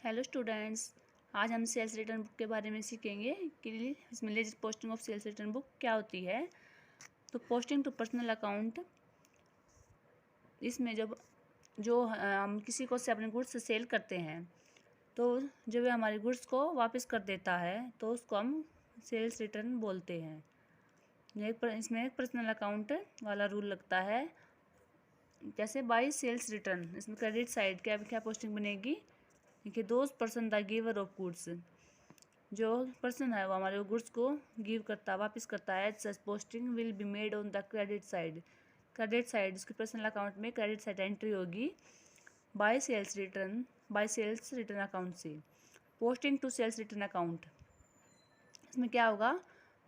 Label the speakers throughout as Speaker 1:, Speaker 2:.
Speaker 1: Hello students, आज हम sales return book के बारे में सीखेंगे कि इसमें ledger posting of sales return book क्या होती है। तो पोस्टिंग टू पर्सनल अकाउंट, इसमें जब हम किसी को से अपने गुड्स सेल करते हैं तो जब वह हमारे गुड्स को वापस कर देता है तो उसको हम सेल्स रिटर्न बोलते हैं। इसमें एक पर्सनल अकाउंट वाला रूल लगता है। जैसे बाई सेल्स रिटर्न, इसमें क्रेडिट साइड क्या क्या पोस्टिंग बनेगी कि those person the giver of goods, जो पर्सन है वो हमारे गुड्स को गिव करता वापस करता है। Such posting will be made on the credit side, credit side उसके पर्सनल अकाउंट में क्रेडिट साइड एंट्री होगी बाय सेल्स रिटर्न अकाउंट से। Posting to sales return account, इसमें क्या होगा,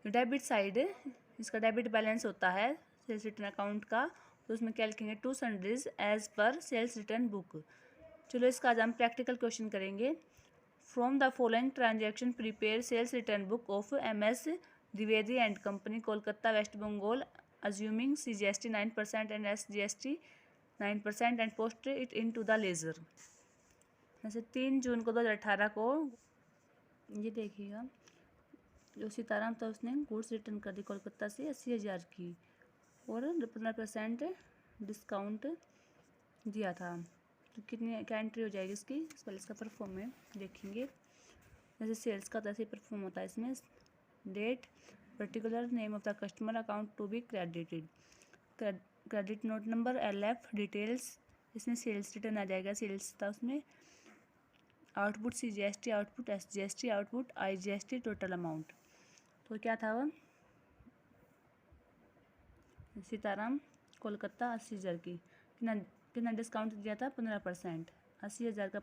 Speaker 1: डेबिट साइड इसका डेबिट बैलेंस होता है सेल्स रिटर्न अकाउंट का, तो उसमें क्या लिखेंगे, to sundries as per sales return book. चलो इसका आज हम प्रैक्टिकल क्वेश्चन करेंगे। From the following transaction prepare sales return book of MS Dwivedi and company Kolkata West Bengal assuming CGST 9% and SGST 9% and post it into the ledger. जैसे 3 जून को 2018 को ये देखिएगा, जो सीताराम था उसने गुड्स रिटर्न कर दी कोलकाता से 80,000 की और 15% डिस्काउंट दिया था। तो कितनी क्या एंट्री हो जाएगी इसकी, पहले इसका परफॉर्मेंस देखेंगे। जैसे सेल्स का तैसे परफॉर्म होता है इसमें। Date, particular name of the customer, account to be credited, credit note number, LF details, इसमें सेल्स रिटर्न आ जाएगा, सेल्स था उसमें। Output CGST, output SGST, output IGST, total amount. तो क्या था वो, सीताराम कोलकाता 80,000 की, कितना डिस्काउंट दिया था, 15%। 80,000 का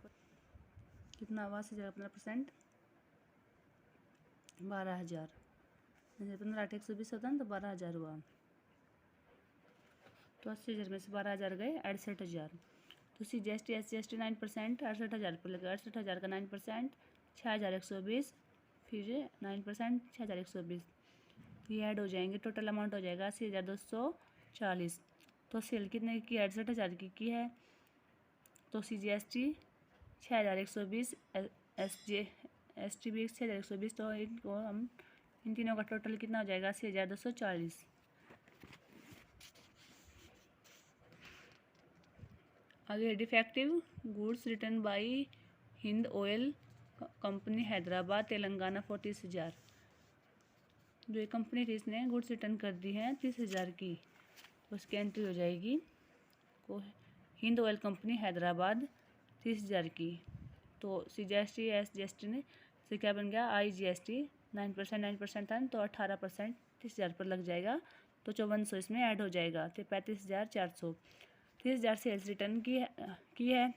Speaker 1: कितना हुआ, 80,000 का 15%, 12,000। जैसे 15 8 120 होता है ना, तो 12,000 हुआ। तो 80,000 में से 12,000 गए 68,000। तो CGST SGST 9% 68,000 पर लगा। 68,000 का 9% 6,120, फिर 9% 6,120, ये ऐड हो जाएंगे, टोटल अमाउंट हो जाएगा 80,240। तो सेल कितने की, 68,000 की है। तो CGST 6,120, SGST भी 6,120, तो इनको हम इन तीनों का टोटल कितना हो जाएगा, 80,240। आगे defective goods written by Hind oil company Hyderabad Telangana 40,000। जो ये कंपनी थी इसने गुड्स रिटर्न कर दी है 30,000 की, उसकी एंट्री हो जाएगी को हिंद ऑयल कंपनी हैदराबाद 30,000 की। तो CGST SGST ने से क्या बन गया, IGST 9% था, तो 18% 30,000 पर लग जाएगा, तो 5400 इसमें ऐड हो जाएगा, तो 35,400। 30,000 सेल्स रिटर्न की है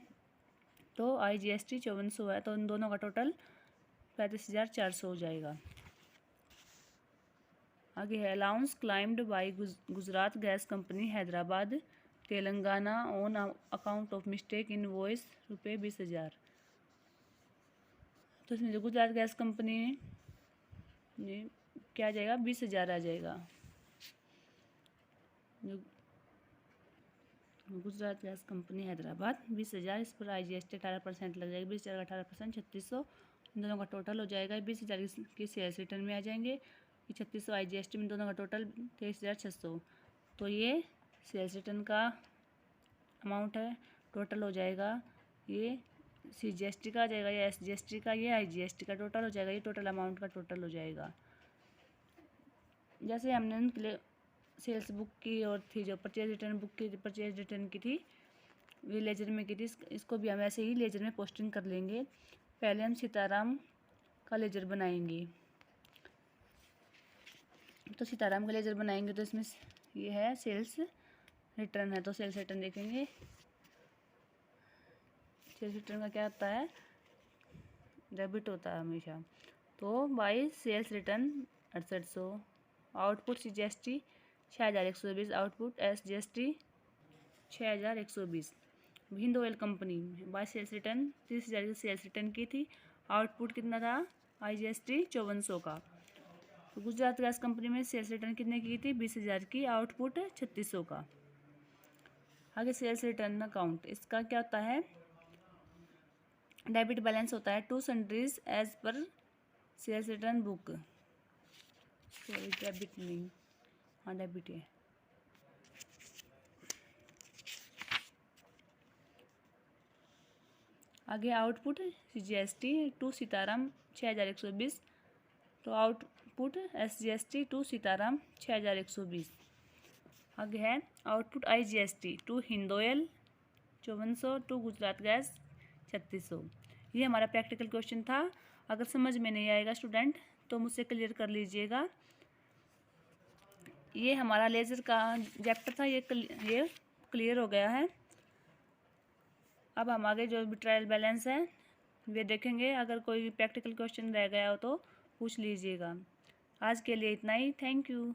Speaker 1: तो IGST 5400 है, तो इन दोनों का टोटल 35,400 हो जाएगा। आगे है allowance climbed by Gujarat gas company Hyderabad Telangana on account of mistake in voice रुपये 20,000। तो इसमें जो गुजरात गैस कंपनी ने क्या आ जाएगा, 20,000 आ जाएगा। जो गुजरात गैस कंपनी हैदराबाद 20,000, इस पर IGST 18% लग जाएगा, 20,000 का 18% 3600, इन दोनों का टोटल हो जाएगा 20,000 की सेल्स रिटर्न में आ जाएंगे, 3600 IGST में, दोनों का टोटल 23,600। तो ये सेल्स रिटर्न का अमाउंट है, टोटल हो जाएगा ये CGST का आ जाएगा, ये SGST का, ये IGST का टोटल हो जाएगा, ये टोटल अमाउंट का टोटल हो जाएगा। जैसे हमने सेल्स बुक की और थी जो परचेज रिटर्न की थी, ये लेजर में की थी, इसको भी हम ऐसे ही लेजर में पोस्टिंग कर लेंगे। पहले हम सीताराम का लेजर बनाएंगे। तो सीताराम का लेजर बनाएंगे तो इसमें ये है सेल्स रिटर्न है, तो सेल्स रिटर्न देखेंगे। सेल्स रिटर्न का क्या होता है, डेबिट होता है हमेशा। तो by sales return 6800, output CGST 6,120, output SGST 6,120। Hind oil company by sales return 30,000 की सेल्स रिटर्न की थी, आउटपुट कितना था, IGST 5400 का। तो गुजरात गैस कंपनी में सेल्स रिटर्न कितने की थी, 20,000 की, आउटपुट 3600 का। आगे सेल्स रिटर्न अकाउंट, इसका क्या होता है, डेबिट बैलेंस होता है to sundries as per sales return book. Sorry debit नहीं, हाँ डेबिट है। आगे आउटपुट GST टू सीताराम 6120, तो आउटपुट SGST टू सीताराम 6120। आगे है output IGST to Hindoyal 5400 to Gujarat gas 3600। ये हमारा प्रैक्टिकल क्वेश्चन था। अगर समझ में नहीं आएगा स्टूडेंट तो मुझसे क्लियर कर लीजिएगा। ये हमारा लेज़र का चैप्टर था, ये क्लियर हो गया है। अब हम आगे जो भी ट्रायल बैलेंस है वे देखेंगे। अगर कोई प्रैक्टिकल क्वेश्चन रह गया हो तो पूछ लीजिएगा। आज के लिए इतना ही। Thank you.